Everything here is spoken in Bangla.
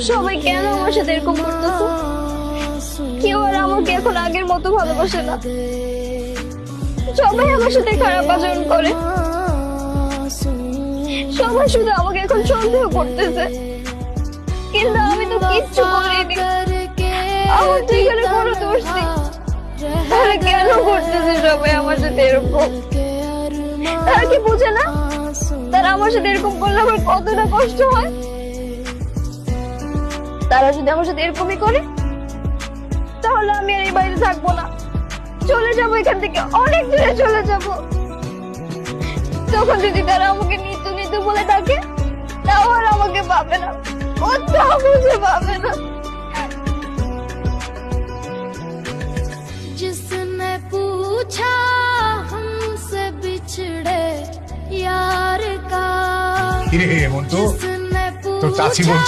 সবাই কেন আমার সাথে এরকম করতেছে? কেউ আর আমাকে এখন আগের মতো ভালোবাসে না, সবাই আমার সাথে খারাপ আচরণ করে, সবাই শুধু আমাকে এখন সন্দেহ করতেছে। কিন্তু আমি তো কিচ্ছু করিনি, আমার তো এখানে কোনো দোষ নেই। তাহলে কেন করতেছে সবাই আমার সাথে এরকম? তারা কি বুঝে না তারা আমার সাথে এরকম করলে আমার কতটা কষ্ট হয়? তারা যদি আমার সাথে এরকমই করে তাহলে আমি আর এই বাড়িতে থাকবো না, চলে যাবো এখান থেকে, অনেক দূরে চলে যাব। তখন যদি তারা আমাকে নিতু নিতু বলে ডাকে তাও আর আমাকে পাবে না, কোথাও বুঝে পাবে না। जिसने पूछा हमसे बिछड़े यार का, কিরে মন্টু, जिसने তোর চাচি पूछा বলছে